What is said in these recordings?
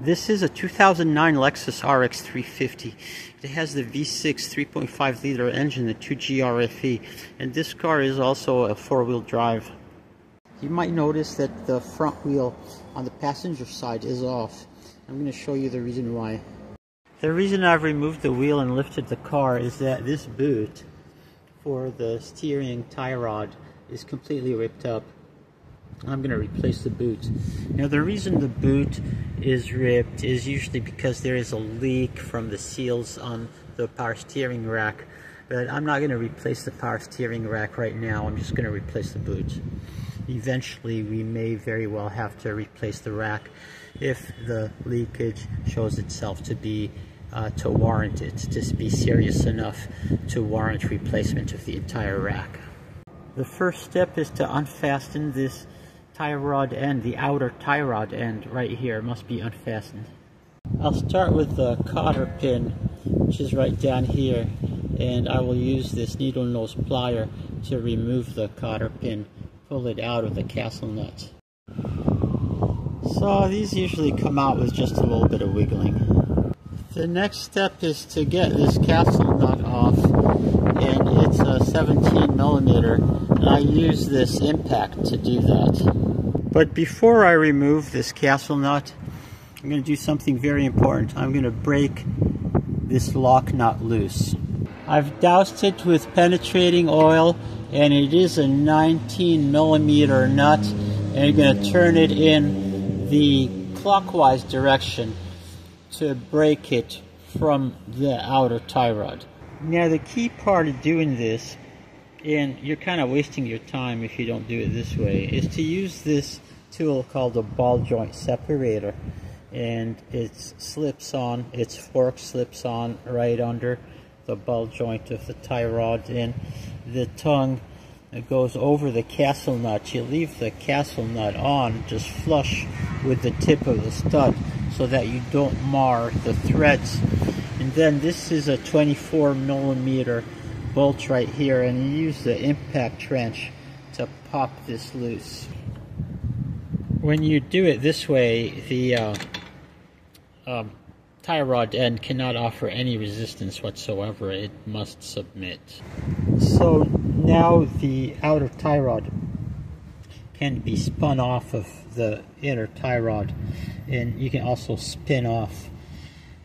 This is a 2009 Lexus RX350. It has the V6 3.5 liter engine, the 2G RFE, and this car is also a four-wheel drive. You might notice that the front wheel on the passenger side is off. I'm going to show you the reason why. The reason I've removed the wheel and lifted the car is that this boot for the steering tie rod is completely ripped up. I'm going to replace the boot. Now the reason the boot is ripped is usually because there is a leak from the seals on the power steering rack, but I'm not going to replace the power steering rack right now. I'm just going to replace the boot. Eventually we may very well have to replace the rack if the leakage shows itself to be to warrant it, to be serious enough to warrant replacement of the entire rack. The first step is to unfasten this tie rod end. The outer tie rod end right here must be unfastened. I'll start with the cotter pin, which is right down here, and I will use this needle nose plier to remove the cotter pin, pull it out of the castle nut. So these usually come out with just a little bit of wiggling. The next step is to get this castle nut off, and it's a 17 millimeter, and I use this impact to do that. But before I remove this castle nut, I'm going to do something very important. I'm going to break this lock nut loose. I've doused it with penetrating oil, and it is a 19 millimeter nut, and I'm going to turn it in the clockwise direction to break it from the outer tie rod. Now the key part of doing this, and you're kind of wasting your time if you don't do it this way, is to use this tool called a ball joint separator, and it slips on, its fork slips on right under the ball joint of the tie rod, and the tongue goes over the castle nut. You leave the castle nut on just flush with the tip of the stud so that you don't mar the threads. And then this is a 24 millimeter bolt right here, and you use the impact wrench to pop this loose. When you do it this way, the tie rod end cannot offer any resistance whatsoever. It must submit. So now the outer tie rod can be spun off of the inner tie rod, and you can also spin off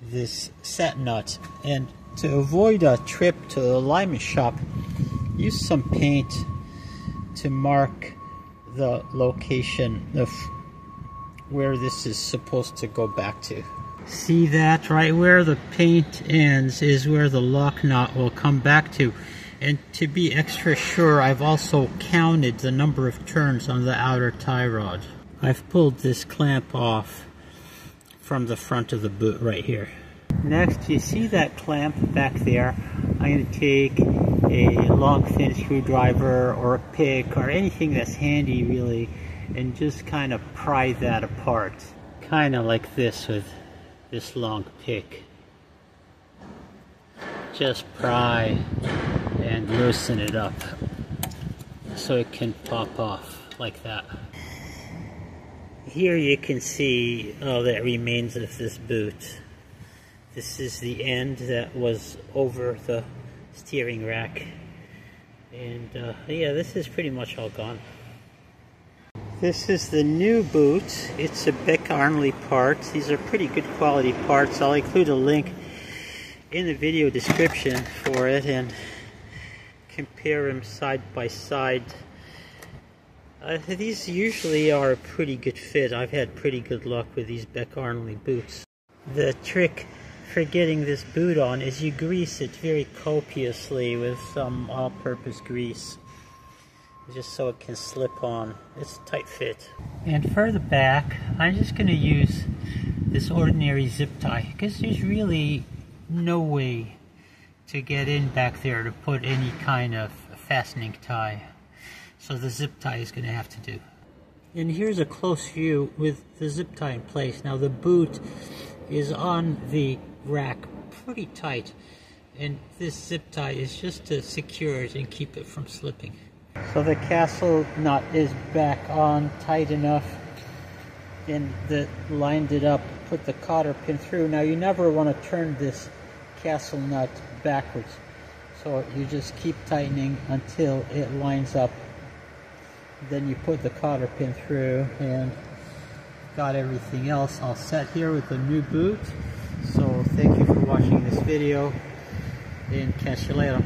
this set nut. And to avoid a trip to the alignment shop, use some paint to mark the location of where this is supposed to go back to. See that? Right where the paint ends is where the lock nut will come back to. And to be extra sure, I've also counted the number of turns on the outer tie rod. I've pulled this clamp off from the front of the boot right here. Next, you see that clamp back there? I'm going to take a long thin screwdriver or a pick or anything that's handy really, and just kind of pry that apart. Kind of like this with this long pick. Just pry and loosen it up so it can pop off like that. Here you can see all that remains of this boot. This is the end that was over the steering rack, and yeah, this is pretty much all gone. This is the new boot. It's a Beck-Arnley part. These are pretty good quality parts. I'll include a link in the video description for it and compare them side by side. These usually are a pretty good fit. I've had pretty good luck with these Beck-Arnley boots. The trick for getting this boot on is you grease it very copiously with some all-purpose grease, just so it can slip on. It's a tight fit. And for the back, I'm just going to use this ordinary zip tie, because there's really no way to get in back there to put any kind of fastening tie. So the zip tie is going to have to do. And here's a close view with the zip tie in place. Now the boot is on the rack pretty tight, and this zip tie is just to secure it and keep it from slipping. So the castle nut is back on tight enough, and that lined it up put the cotter pin through. Now you never want to turn this castle nut backwards, so you just keep tightening until it lines up. Then you put the cotter pin through, and got everything else all set here with the new boot. So thank you for watching this video, and catch you later.